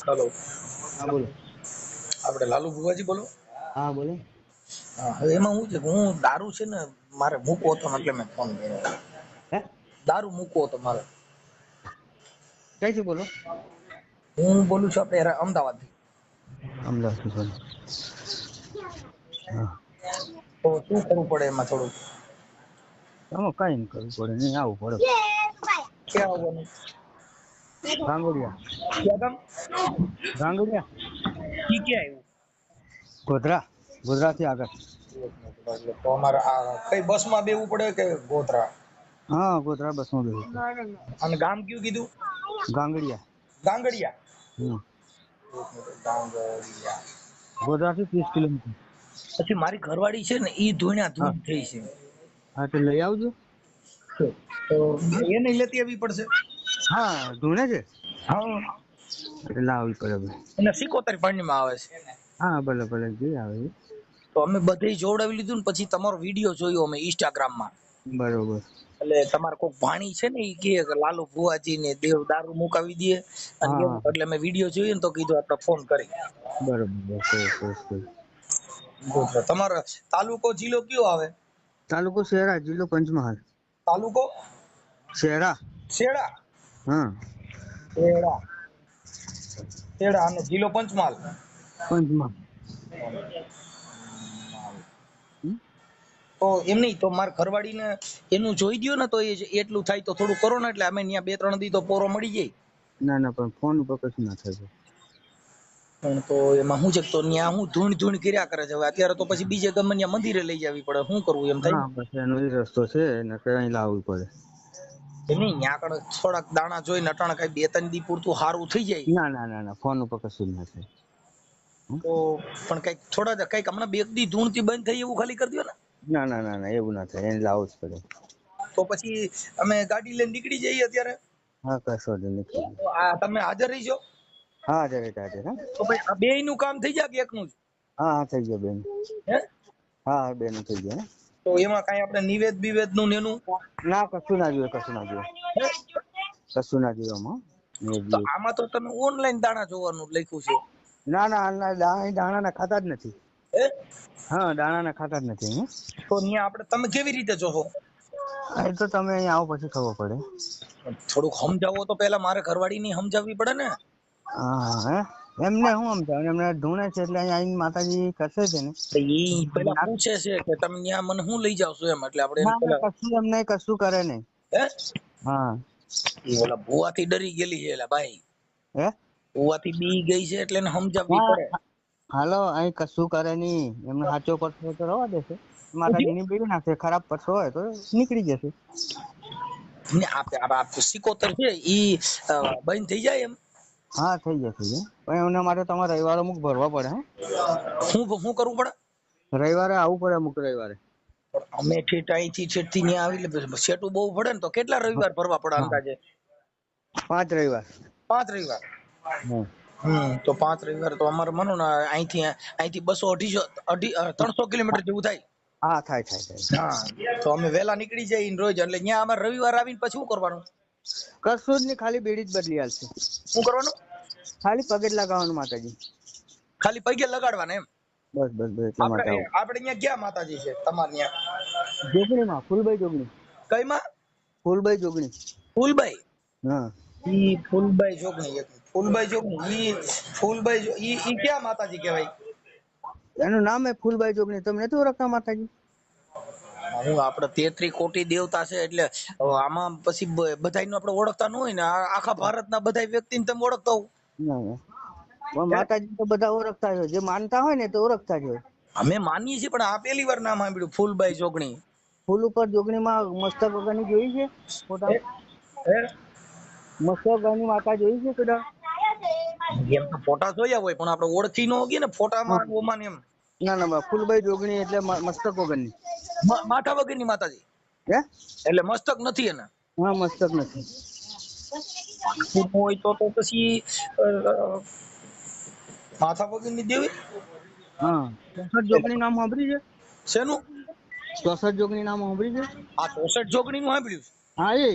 Hello हाँ बोलो। આપણે લાલુ ભુવાજી બોલો। हाँ बोले। હા હવે એમાં હું છે કે હું દારૂ છે ને મારે મૂકવો હતો ને એટલે મેં ફોન કર્યો। है દારૂ મૂકવો હતો મારે। कैसे बोलो। હું બોલું છું આપણે અમદાવાદથી। अमदावाद से बोलो। हाँ તો શું કરવું પડે એમાં થોડું તમે કઈ નહીં કરવું પડે, નહીં આવવું પડે। ક્યાં આવવાનું ગાંગોડિયા। ક્યાં ગામ ગાંગોડિયા ઈ ક્યાં આવ્યું ગોધરા, ગોધરા થી આગળ। તો અમારે આ કઈ બસમાં બેવું પડે કે ગોધરા हाँ ગોધરા બસ में બેહું અને ગામ કયું કીધું ગાંગડિયા। ગાંગડિયા હમ ગાંગડિયા ગોધરા થી 30 કિલોમીટર। પછી મારી ઘરવાળી છે ને ઈ ધૂણ્યા हाँ ધૂણ થઈ છે हाँ तो લઈ આવજો। તો એને લેતી આવવી પડશે હા ધૂણે છે હા એટલે લાવવી પડે ભાઈ। અને 77 પાણીમાં આવે છે હા ભલે ભલે જે આવે એ। તો અમે બધે જોડાવી લીધું ને પછી તમારો વિડીયો જોયો અમે ઇન્સ્ટાગ્રામમાં બરોબર એટલે તમારા કોઈક ભાણી છે ને ઈ કે લાલુ ભુવાજી ને દેવ દારૂ મુકાવી દે અને હા એવું હા એટલે મેં વિડીયો જોયો ને તો કીધું આપણે ફોન કરી બરોબર બસ બસ બસ। તમારો તાલુકો જિલ્લો કયો આવે તાલુકો શહેરા, જિલ્લો પંચમહાલ। તાલુકો શહેરા। શેડા હા શેડા શેડા અને જિલ્લો પંચમહાલ પંચમહાલ। હમ? તો એમ નહીં તો મારા ઘરવાળીને એનું જોઈ દ્યો ને તો એ એટલું થાય તો થોડું કરો ને એટલે અમે ત્યાં 2-3 દી તો પોરો મળી જાય ના ના પણ ફોન ઉપર કશું ના થાય। પણ તો એમાં શું છે તો ત્યાં હું ધૂણ ધૂણ કર્યા કરે છે હવે અત્યારે તો પછી બીજે ગમે ત્યાં મંદિરે લઈ જવી પડે શું કરવું એમ થાય હા બસ એનો એ રસ્તો છે ને કઈ લાવવું પડે। ને નહીં ત્યાં આગળ થોડાક દાણા જોઈને અટાણે કઈ 2-3 દી પૂરતું સારું થઈ જાય ના ના ના ના ફોન ઉપર કશું ના થાય। હમ? તો પણ કઈક થોડા કઈક હમણાં 2 દી ધૂણથી બંધ થઈ એવું ખાલી કરી દો ને ના ના ના ના એવું ના થાય, એને લાવવું જ પડે। તો પછી અમે ગાડી લઈને નીકળી જઈએ અત્યારે હા કશો વાંધો નહીં। તો આ તમે હાજર રહીજો હા હાજર હાજર હા। તો ભાઈ આ બે નું કામ થઈ જાય કે એકનું જ હા હા થઈ ગયો બેન। હે હા હા બેન થઈ ગયો તો એમાં કઈ આપણે નિવેદ બિવેદ નું ને એનું ના કશું ના જોઈએ, કશું ના જોઈએ, હે? કશું ના જોઈએ આમાં। તો આમાં તો તમે ઓનલાઈન દાણા જોવાનું લખ્યું છે ના ના દાણા ના ખાતા જ નથી। હે હા દાણા ના ખાતા જ નથી। તો અહીંયા આપણે તમે કેવી રીતે જોશો એ તો તમે અહીંયા આવો પછી ખબર પડે। થોડુંક સમજાવો તો પેલા મારે ઘરવાળી ની સમજાવવી પડે ને હા હે એમને હું સમજાવું, એમને ધૂણે છે એટલે અહીંયા આવીને માતાજી કરશે છે ને। તો ઈ પેલા પૂછે છે કે તમે ત્યાં મને હું લઈ જાવશો એમ એટલે આપણે એને ના ના પેલા કશું એમને કશું કરે નહીં। હે હા ઈ ઓલા ભુવાથી ડરી ગયેલી છે એલા ભાઈ હે ભુવાથી બી ગઈ છે એટલે એને સમજાવવી હા પડે હાલો અહીં કશું કરે નહીં, એમને સાચો પથરો તો રવા દેશે, માતાજીની બીડી નાખશે, ખરાબ પથરો હોય તો નીકળી જશે। ને આ 77 છે ઈ બંધ થઈ જાય એમ હા થઈ જશે પણ એમના માટે તમારે રવિવારે અમુક ભરવા પડે। હું કરવું પડે રવિવારે આવવું પડે અમુક રવિવારે। પણ અમે ઠેઠ અહીંથી ઠેઠથી ત્યાં આવી એટલે સેટું બહુ પડે ને તો કેટલા રવિવાર ભરવા પડે હા અંદાજે 5 રવિવાર। 5 રવિવાર હા તો 5 રવિવાર તો અમારે મનો ને અહીંથી 200-250 300 કિલોમીટર જેવું થાય હા થાય થાય થાય। હા તો અમે વહેલા નીકળી જઈએ ને રોજ એટલે ત્યાં અમારે રવિવાર આવીને પછી શું કરવાનું કશું જ નહીં, ખાલી બેડી જ બદલી આલશે, શું કરવાનું ખાલી પગે જ લગાવવાનું માતાજી, ખાલી પગે લગાડવાના એમ બસ બસ બસ એટલા માટે આપણે આવું। આપણે ત્યાં ક્યાં માતાજી છે તમારે ત્યાં જોગણીમાં ફૂલભાઈ જોગણી, કઈમાં ફૂલભાઈ જોગણી। ફૂલબાઈ હા ઈ ફૂલબાઈ જોગણી ફૂલબાઈ જોગણી ઈ ક્યાં માતાજી કહેવાય એનું નામ હે ફૂલભાઈ જોગણી, તમે નથી ઓળખતા માતાજી? હું આપડે 33 કોટી દેવતા છે એટલે આમાં પછી બધાયનું આપણે ઓળખતા ન હોય ને આખા ભારતના બધા વ્યક્તિને તમે ઓળખતા હો ના ના પણ માતાજી તો બધા ઓળખતા જ હોય, જે માનતા હોય ને તો ઓળખતા જ હોય। અમે માનીએ છીએ પણ આ પહેલી વાર નામ સાંભળ્યું ફૂલબાઈ જોગણી ફૂલ ઉપર જોગણીમાં મસ્તક વગરની જોઈ છે ફોટા? હે મસ્તક વગરની માતા જોઈ છે કદા? એમ તો ફોટા જોયા હોય પણ આપણે ઓળખી ન હોગીએ ને ફોટામાં ઓમાન એમ ના ના ફૂલભાઈ જોગણી એટલે મસ્તક વગરની માથા વગરની માતાજી હે એટલે મસ્તક નથી એને હા મસ્તક નથી। હોય તો પછી માથા વગરની દેવી હા 64 જોગણી નામ સાંભળ્યું છે? શેનું 64 જોગણી નામ સાંભળ્યું છે? આ 64 જોગણી નું સાંભળ્યું હા એ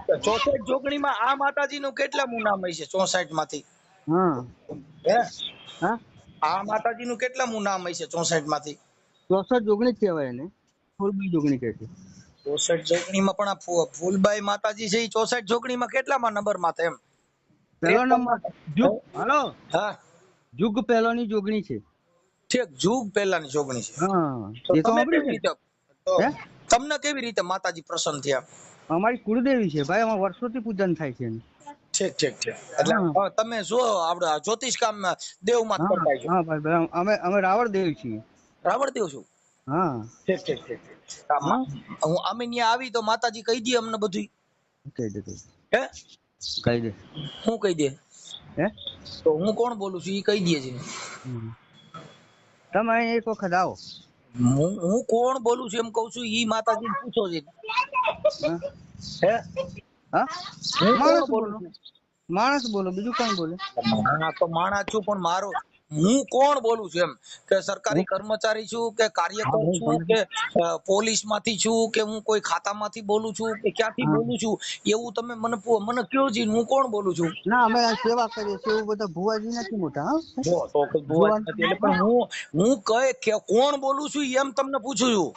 64 જોગણીમાં આ માતાજી નું કેટલામું નામ હશે 64 માંથી હા હે હા આ માતાજી નું કેટલામું નામ હશે 64 માંથી? 64 જોગણી જ કહેવાય એને, ફૂલબી જોગણી કહે છે. 64 જોગણીમાં પણ આ ફૂલબાઈ માતાજી છે, એ 64 જોગણીમાં કેટલામાં નંબર માં એમ? પહેલો નંબર જુગ, હાલો હા જુગ પહેલોની જોગણી છે. ઠીક, જુગ પહેલાની જોગણી છે. હા તો એ તો તમે સાંભળ્યું કેવી છે રીતે, તો હે તમને કેવી રીતે માતાજી પ્રસન્ન થયા? અમારી કુળદેવી છે ભાઈ, અમારે વર્ષોથી પૂજન થાય છે એનું. ઠીક ઠીક ઠીક. એટલે હા તમે જો આપણે જ્યોતિષ કામ દેવમાં જ હા કરતા છો? હા ભાઈ, અમે રાવળ દેવ છીએ. રાવણ દેવ છું? હા ઠીક ઠીક ઠીક ઠીક. હા હું અમે ત્યાં આવી તો માતાજી કહી દે અમને બધું? કહી દે હે કહી દે હું કહી દે? હે તો હું કોણ બોલું છું એ કહી દે છે. હમ. તમે અહીં એક વખત આવો. હું કોણ બોલું છું એમ કઉ છું, ઈ માતાજી ને પૂછો છે. હા હે હા હું કોણ માણસ બોલું બોલો, છું? માણસ બોલો, બીજું કોણ બોલે? માણા તો માણા છું, પણ મારો હું કોણ બોલું છું એમ, કે સરકારી હું કર્મચારી છું, કે કાર્યકર હું છું, કોણ? કે પોલીસ માંથી છું, કે હું કોઈ ખાતામાંથી બોલું છું, કે ક્યાંથી હા બોલું છું, એવું તમે મને કયો જી, હું કોણ બોલું છું? ના અમે આ સેવા કરીએ છીએ, એવું બધા ભુવાજી નથી મોટા. હા જો તો કઈ ભુવાજી નથી એટલે, પણ હું કે કોણ બોલું છું એમ તમને પૂછું છું.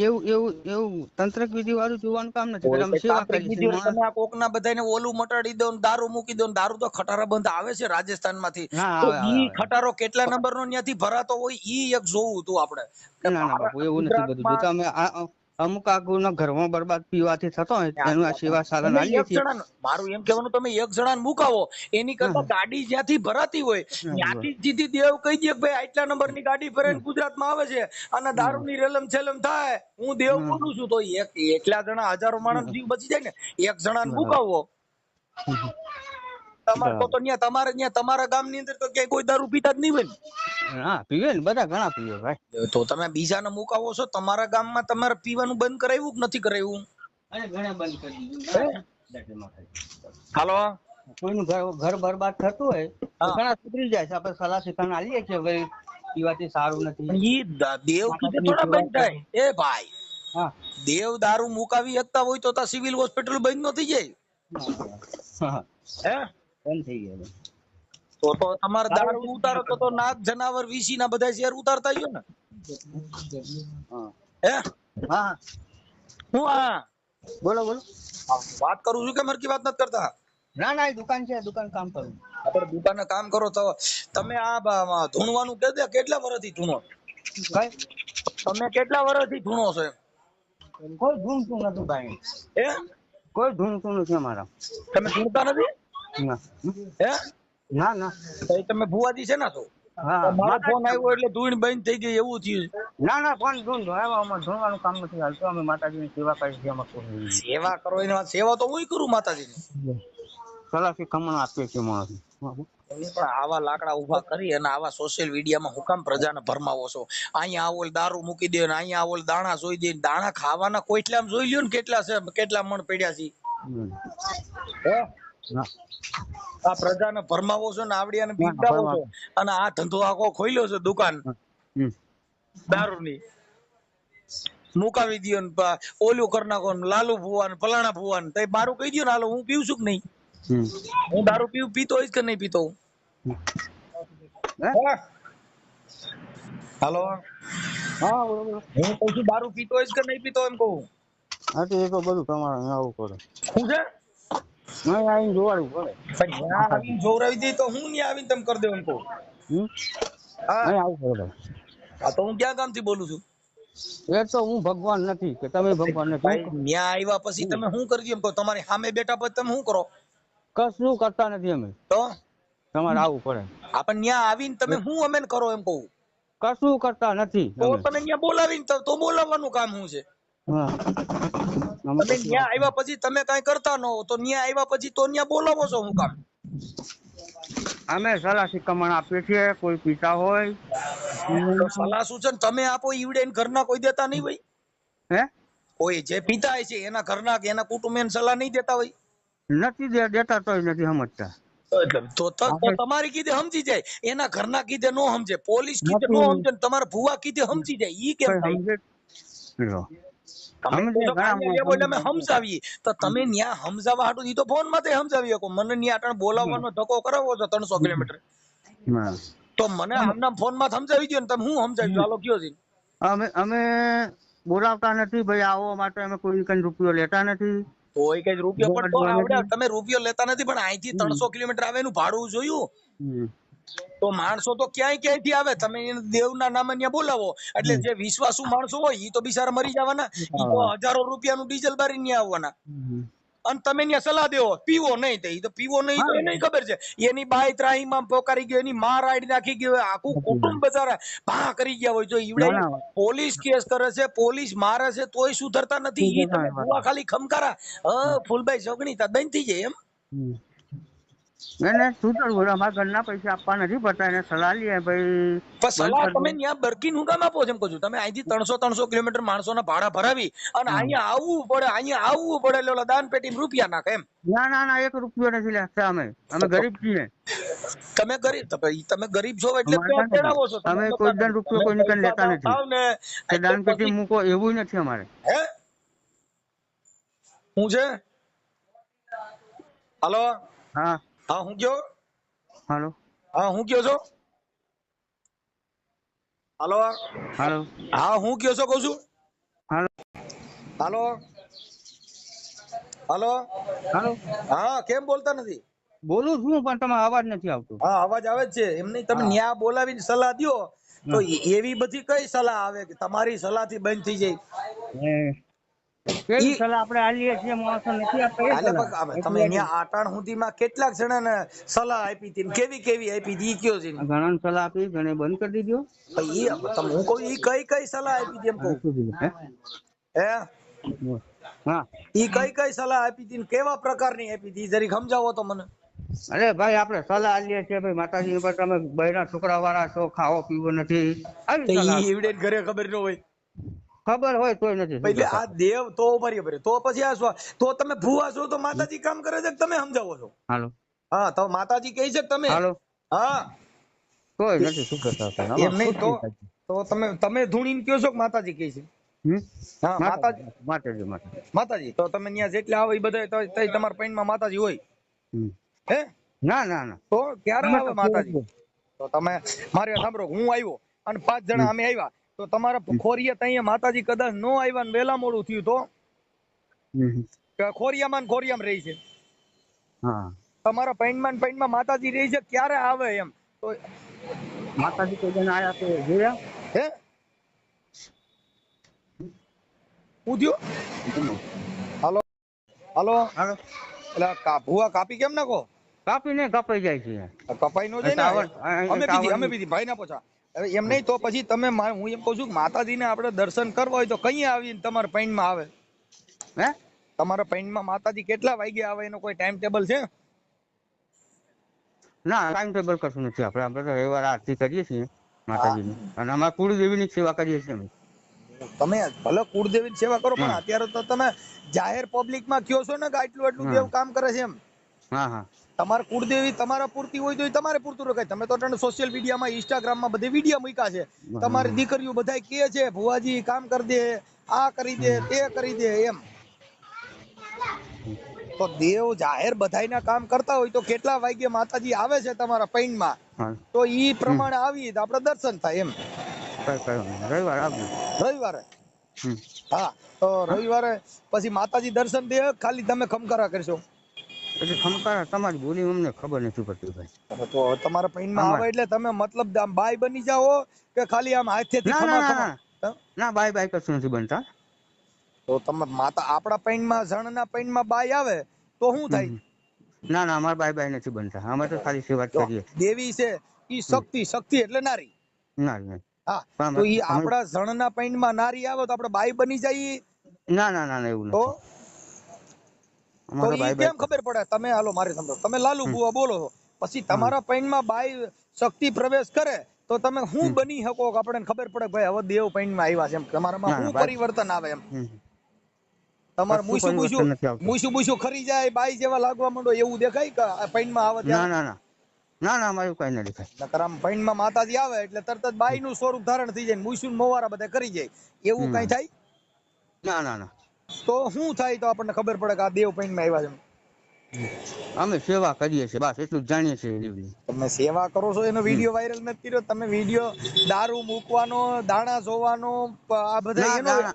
એવું એવું એવું તંત્રક વિધિ વાળું જોવાનું કામ નથી કોઈ કરતા, અમે કઈ સેવા તાંત્રિક કરીએ વિધિ છીએ હોય, માણસ. તમે આ કોકના બધાને ઓલું મટાડી દો ને દારૂ મૂકી દો ને, દારૂ તો ખટારા બંધ આવે છે રાજસ્થાન માંથી, ના તો આવે આવે ઈ આવે ખટારો કેટલા નંબર નો ત્યાંથી ભરાતો હોય ઈ એક જોવું હતું આપણે, કે ના ના બાપુ, એવું નથી બધું ગુજરાતમાં. જોતા. અમે અમુક આગુના ઘરમાં બરબાદ પીવાથી થતો હોય એનું આ સેવા સાધન તમે આલીએ એક છીએ. જણા, મારું એમ કહેવાનું, તમે એક જણા મુકાવો એની કરતા ગાડી જ્યાંથી ભરાતી હોય ત્યાંથી સીધી દેવ કહી દે કે ભાઈ આટલા નંબર ની ગાડી ભરાઈને ગુજરાતમાં આવે છે અને દારૂ ની રેલમ છેલમ થાય, હું દેવ બોલું છું, તો એટલા જણા હજારો માણસ જીવ બચી જાય ને. એક જણા મુકાવો તમારે તો તમારા ગામ ની અંદર તો ક્યાંય કોઈ દારૂ પીતા જ નહીં હોય ને. હા પીવે ને, બધા ઘણા પીવે ભાઈ. તો તમે બીજાને મુકાવો છો, તમારા ગામમાં તમારે પીવાનું બંધ કરાવ્યું કે નથી કરાવ્યું? અરે ઘણા બંધ કરી દીધું. હાલો. કોઈનું ઘર બરબાદ થતું હોય તો હા, ઘણા સુધરી જાય છે. આપણે સલાહ શિખામણ આલીએ છીએ, ભાઈ પીવાથી સારું નથી, પણ ઈ દેવ કીધે માતાજીની થોડા સેવા બંધ કરો. થાય એ ભાઈ. હા દેવ દારૂ મુકાવી શકતા હોય તો સિવિલ હોસ્પિટલ બંધ ન થઈ જાય? હા હે બંધ થઈ ગયા. તો તમારે દારૂ ઉતારો તો નાગ જનાવર વીસી ના બધા શેર ઉતારતા ગયો ને. હા હે હા હું બોલો બોલો. વાત કરું છું કે મરકી વાત નથી કરતા? ના ના, એ દુકાન છે, દુકાન કામ કરું. આપણે દુકાને કામ કરો તો તમે આ ધૂણવાનું કેટલા વર્ષથી ધૂણો? કઈ તમે કેટલા વર્ષથી ધૂણો છો એમ? કોઈ ધૂમતું નથી ભાઈ, હે કોઈ ધૂમતું નથી અમારા. તમે ધૂણતા નથી? ના હે ના ના. તો તમે ભુવાજી છે ને? તો હા મારો ફોન માતાજી. આવ્યો એટલે ધૂણ બંધ થઈ ગઈ એવું થયું. ના ના, કોણ ધૂન અમારે ધૂનવાનું કામ નથી હાલતું. અમે માતાજીની સેવા કરીએ છીએ. સેવા કરો એની વાત, સેવા તો હું કરું માતાજીની. સલાહથી કમણ આપીએ છીએ માણસ. એમની પણ આવા લાકડા ઉભા કરી અને આવા સોશિયલ મીડિયામાં હું કામ પ્રજાને ભરમાવો છો? અહીંયા આવો દારૂ મૂકી દે ને, અહીંયા આવો દાણા જોઈ દે. દાણા ખાવાના કોઈટલામ જોઈ લ્યો ને કેટલા છે, કેટલા મણ પડ્યા છે. હે આ પ્રજાને ભરમાવો છો ને, આવડિયાને બીવડાવો છો, અને આ ધંધો આખો ખોલ્યો છે દુકાન દારૂની. મુકાવી દો ને ઓલું કરી નાખો ને, લાલુ ભુવાન ફલાણા ભુવાન. તો મારું કહી દો ને, હાલો હું પીવું છું કે નહીં? હું દારૂ પીતો હોઈશ કે નહીં પીતો? હાલો, હા બોલો બોલો. હું કહું છું દારૂ પીતો હોઈશ કે નહીં પીતો એમ કહું? હા તો એ તો બધું તમારે આવું પડે. શું છે? નહીં આવીને જોવાડવું પડે. પણ ત્યાં આવીને જોવરાવી દે તો હું ત્યાં આવીને તમે કરી દો એમ કહું? હા, અહીં આવવું પડે. તો હું ક્યાં ગામથી બોલું છું? એ તો હું ભગવાન નથી કે તમે ભગવાન નથી. ભાઈ ત્યાં આવ્યા પછી તમે શું કરી દો એમ કહો? તમારી સામે બેઠા પછી તમે શું કરો? કશું કરતા નથી અમે. તો તમારે આવવું પડે. આપણે ત્યાં આવીને તમે શું અમે કરો એમ કહું? કશું કરતા નથી તો અમે. તમે ત્યાં બોલાવીને તો બોલાવવાનું કામ શું છે? હા તમે ત્યાં આવ્યા પછી તમે કઈ કરતા ન હો તો ત્યાં આવ્યા પછી તો ત્યાં બોલાવો છો શું કામ? અમે સલાહ શિખામણ આપીએ છીએ. કોઈ પીતા હોય તો સલાહ સૂચન તમે આપો, ઈવડે ઘરના કોઈ દેતા નહીં હોય? હે કોઈ જે પિતા છે એના ઘરના કે એના કુટુંબ એને સલાહ નહીં દેતા હોય? નથી દેતા તોય નથી સમજતા. તો તમારી કીધે સમજી જાય, એના ઘરના કીધે નો સમજે, પોલીસ કીધે નો નથી સમજે, તમારા ભુવા કીધે સમજી જાય, ઈ કેમ કઈ થાય? સમજે લો. તમે અમે કહો જે છો કે ઘણા અહીંયા લેવો એટલે અમે સમજાવીએ. સમજાવીએ તો તમે ન્યા સમજાવવા હાટુ ઈ તો ફોન માં સમજાવી શકો. મને ન્યા અટાણે બોલાવવાનો ધક્કો કરાવો છો 300 કિલોમીટર, હા. તો મને આમના ફોન માં સમજાવી દો ને. તમે હું સમજાવી દો, હાલો કયો છે. અમે બોલાવતા નથી ભાઈ, આવો માટે અમે કોઈ કઈ રૂપિયો લેતા નથી. કોઈ કઈ રૂપિયો પણ તો બોલાવવા આવડે, નથી. તમે રૂપિયો લેતા નથી પણ અહીંથી 300 કિલોમીટર આવે એનું ભાડું જોયું. હમ. તો માણસો તો ક્યાંયથી આવે, તમે એને દેવના નામે ન્યા બોલાવો એટલે જે વિશ્વાસુ માણસો હોય ઈ તો બિચારા મરી જવાના. ઈ તો હજારો રૂપિયાનું ડીઝલ બારી ન્યા આવવાના. હમ. અને તમે ન્યા સલાહ દેવો પીવો નહીં, તો ઈ તો પીવો નહીં તો એને ખબર છે. એની બાઈ ત્રાહીમાં પોકારી ગયો, એની માં રાડી નાખી ગયો, આખું કુટુંબ બચારા ભા કરી ગયા હોય. જો ઈવડે ના, ના. પોલીસ કેસ કરે છે, પોલીસ મારે છે, તોય સુધરતા નથી. ઈ તમે ભૂવા ખાલી ખમકારા ફૂલભાઈ સગણી તા બંધ થઈ જાય એમ. હમ. એને સુધરવું, અમારા ઘરના પૈસા આપવા નથી પડતા, એને સલાહ લઈએ ભાઈ પણ બંધ સલાહ કરી તમે દો. ન્યા બરકીન હું કામ આપો છો એમ કહું છું. તમે અહીંથી 300 કિલોમીટર માણસોના ભાડા ભરાવી અને અહીંયા આવવું પડે, અહીંયા આવવું પડે એટલે ઓલા દાન પેટીમાં રૂપિયા નાખે એમ. ના, 1 રૂપિયો નથી લેતા અમે ગરીબ છીએ. તમે ગરીબ, તમે ગરીબ છો એટલે અમારે તો તેડાવો છો. તમે અમે તો કોઈ દાન રૂપિયો કોઈ નીકળ લેતા પૈસાદાર નથી થાવ ને કે એટલે દાન પેટી પછી મૂકો, એવું નથી અમારે. હે હું છે. હાલો, હા. હા હું કયો, હાલો. હા હું કયો છો. હાલો, હાલો. હા હું કયો છો કહું છું. હાલો. હાલો, હાલો, હાલો. હા કેમ બોલતા નથી. બોલું છું પણ તમારો અવાજ નથી આવતો. હા અવાજ આવે જ છે. એમ નહીં, તમે ન્યા બોલાવીને સલાહ દ્યો તો એવી બધી કઈ સલાહ આવે કે તમારી સલાહ થી બંધ થઈ જાય. કેવી સલાહ આપણે આલીએ છીએ, માણસો નથી આપતા એ એટલે સલાહ. તમે ન્યા આટાણ સુધીમાં કેટલાક જણાને સલાહ આપી હતી ને કેવી આપી હતી ઈ કયો છે. ઘણા સલાહ આપી, ઘણે બંધ કરી દીધો. તમે હું કહું ઈ કઈ સલાહ આપી હતી એમ કહું. હે હા. ઈ કઈ સલાહ આપી હતી ને કેવા પ્રકારની આપી હતી જરીક સમજાવો તો મને. અરે ભાઈ આપણે સલાહ આલીએ છીએ ભાઈ, માતાજી પર તમે બૈરા છોકરા વાળા છો, ખાવો પીવો નથી, આવી તો સલાહ. ઈ એવડે ઘરે ખબર ન હોય. ખબર હોય તોય નથી એટલે આ સુધરતા. દેવ તો બરાબર, તો પછી આ તો તમે ભૂવા છો તો માતાજી કામ કરે છે કે તમે સમજાવો છો. હાલો. હા તો માતાજી કહે છે કે તમે. હાલો. હા તોય નથી સુધરતા. એમ નહીં તો તમે ધૂણીને કયો છો કે માતાજી કહે છે. હા માતાજી, માતાજી તો તમે ત્યાં જેટલા આવે એ બધા તમારા પૈણમાં માતાજી હોય. હે ના. તો ક્યારે અમે તો આવે માતાજી. તો તમે મારી વાત સાંભળો, હું આવ્યો અને 5 જણા અમે આવ્યા તો તમારા ખોરિયા ત્યાં માતાજી કદાચ નો આવ્યા ને વેલા મોડું થયું તો ખોરિયામાં ને ખોરિયામાં રહી છે. હા. તમારા પૈણમાં માતાજી રહી છે, ક્યારે આવે એમ. તો માતાજી કોઈ જણ આયા તો જોયા. હે હું થયું. હાલો, હાલો, હાલો. એટલે ભૂવા કાપી કેમ નાખો. કાપીને કપાઈ જાય છે. કપાઈ નો જાય ને. અમે પીધી ભાઈ ના પોછા. હવે એમ નહીં તો પછી તમે હું એમ કહું છું કે માતાજીને આપણે દર્શન કરવા હોય તો કઈ આવીને તમારા પૈણમાં આવે. હે તમારા પૈણમાં માતાજી કેટલા વાગે આવે એનો કોઈ ટાઈમ ટેબલ છે. ના ટાઈમ ટેબલ કશું નથી. આપણે તો રવિવારે આરતી કરીએ છીએ માતાજીની, અને અમારા કુળદેવીની સેવા કરીએ છીએ અમે. તમે ભલે કુળદેવીની સેવા કરો પણ હા. અત્યારે તો તમે જાહેર પબ્લિકમાં કયો છો ને કે આટલું દેવ કામ કરે છે એમ. હા. તમારે કુળદેવી તમારા પૂરતી હોય તો તમારે પૂરતું રખાય. તમે તો સોશિયલ મીડિયામાં, ઇન્સ્ટાગ્રામમાં બધી વિડીયો મૂક્યા છે. તમારી દીકરીઓ બધા કહે છે ભુવાજી કામ કરી દે, આ કરી દે, તે કરી દે એમ. તો દેવ જાહેર બધાયના કામ કરતા હોય તો કેટલા વાગ્યે માતાજી આવે છે તમારા પૈણમાં, તો ઈ પ્રમાણે આવી તો આપણે દર્શન થાય એમ. રવિવાર આવજો. રવિવારે હા તો રવિવારે પછી માતાજી દર્શન દે ખાલી તમે ખમકારા કરશો. પછી ખમકારા તમારી બોલી અમને ખબર નથી પડતી ભાઈ. તો તમારા પૈણમાં આવે એટલે તમે મતલબ આમ બાય બની જાઓ કે ખાલી આમ હાથેથી ના બાય કશું નથી બનતા. તો તમે માતા આપણા પૈણમાં જણના પૈણમાં બાય આવે તો શું થાય. ના અમારે બાય નથી બનતા. અમે તો ખાલી સેવા જ કરીએ. દેવી છે ઈ શક્તિ એટલે નારી. હા તો ઈ આપણા જણના પૈણમાં નારી આવે તો આપણે બાય બની જઈએ. ના એવું નથી. તો ઈ કેમ ખબર પડે. તમે હાલો મારી સમજો, તમે લાલુ બુવા બોલો છો પછી તમારા પૈણમાં બાય શક્તિ પ્રવેશ કરે તો તમે શું બની શકો કે આપણને ખબર પડે ભાઈ હવે દેવ પૈણમાં આવ્યા છે એમ. તમારામાં શું પરિવર્તન આવે એમ. તમારે મૂસું ખરી જાય, બાઈ જેવા લાગવા માંડો એવું દેખાય કે પૈણમાં આવે ત્યારે. ના અમારું કઈ ન દેખાય. પૈણમાં માતાજી આવે એટલે તરત જ બાઈ નું સ્વરૂપ ધારણ થઈ જાય, મૂસું મોવારા બધા કરી જાય એવું કઈ થાય. ના ના ના, તો શું થાય તો આપણને ખબર પડે કે આ દેવ પૈણમાં આવ્યા છે? અમે સેવા કરીએ છીએ બસ એટલું જ જાણીએ છીએ દેવની. તમે સેવા કરો છો એનો વિડીયો વાયરલ નથી કર્યો? તમે વિડીયો દારૂ મૂકવાનો, દાણા જોવાનો, આ બધા ના એનો દાણા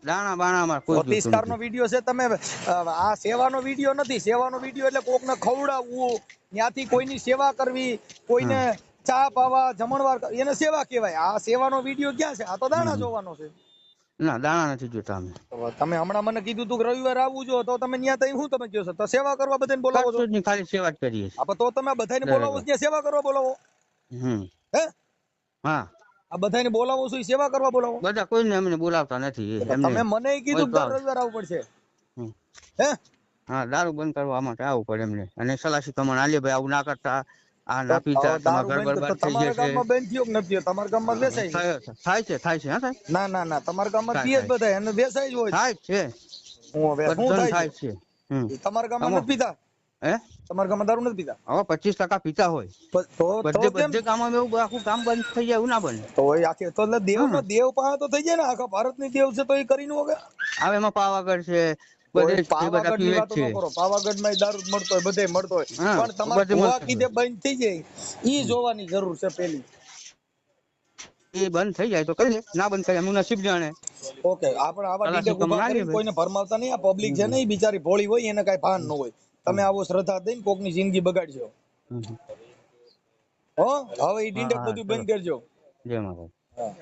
દાણા બાણા અમારે કોઈ જોતું જ્યોતિષકારનો નથી. વિડીયો છે. તમે આ સેવાનો વિડીયો નથી. સેવાનો વિડીયો એટલે કોકને ખવડાવવું, ત્યાંથી કોઈની સેવા કરવી, કોઈને હા. ચા પાવા, જમણવાર એને સેવા કહેવાય. આ સેવાનો વિડીયો ક્યાં છે? આ તો દાણા હમ. જોવાનો છે. ના દાણા નથી જોતા અમે. તો તમે હમણાં મને કીધું તું કે રવિવારે આવવું જો, તો તમે ત્યાં તઈ શું તમે કહો છો? તો સેવા કરવા બધાને બોલાવો છો? કશું જ નહીં, ખાલી સેવા જ કરીએ છીએ. તો તમે બધાને દર બોલાવો છો, રવિવારે. ત્યાં સેવા કરવા બોલાવો? હમ. હે? હા, આ બધાને બોલાવો છો, ઈ સેવા કરવા બોલાવો? બધા કોઈને અમને બોલાવતા નથી તો એમને તમે મને કીધું કે દર રવિવારે આવવું પડશે. હમ. હે? હા, દારૂ બંધ કરવા માટે આવવું પડે એમને. અને સલાસી કમણ આલીએ ભાઈ આવું ના કરતા, આ તો ના પીતા, તમારા દારૂ ઘર બંધ તો બરબાદ થઈ તમારા જશે. ગામમાં બંધ થયો કે નથી થયો? તમારા ગામમાં વેચાય છે? થાય છે હા સાહેબ. ના ના ના, તમારા ગામમાં થાય પીએ જ બધા, અને વેચાય જ હોય. થાય છે, હું હવે શું બધન થાય થાય છે? છે. હમ. તમારા ગામમાં આમાં નથી પીતા? હે તમારા ગામમાં દારૂ નથી પીતા? હવે 25% પીતા હોય. તો કેમ? બધે ગામમાં એવું આખું ગામ બંધ થઈ જાય એવું ના બને. તો એ આખી તો એટલે દેવનો હા, દેવ પાસે તો થઈ જાય ને, આખા ભારતની દેવ છે તો એ કરી નો હવે. હવે એમાં પાવાગઢ છે, તો બધે એ એ બધા પાવાગઢ ની પીવે જ વાતો છે. ન કરો. પાવાગઢમાં દારૂ જ મળતો હોય, બધે મળતો હોય, હા, પણ તમારે બધે ભૂવા મળતું કીધે હોય. બંધ થઈ જાય, ઈ જોવાની જરૂર છે પેલી. એ બંધ થઈ જાય તો કરીએ, ના બંધ થાય એમનું નસીબ જાણે. ઓકે, આપણે આવા તલાસી ડીડક કમણ ઉભા આલીએ કરીને ભાઈ. કોઈને ભરમાવતા નહીં. આ પબ્લિક છે હમ. ને, એ બિચારી ભોળી હોય, એને કઈ ભાન ન હોય. હમ. તમે આવો શ્રદ્ધા દઈને કોકની જિંદગી બગાડશો. હમ. હો, હવે એ હા ડીડક હા બધું ચલો, બંધ કરજો. જય માતા. હા.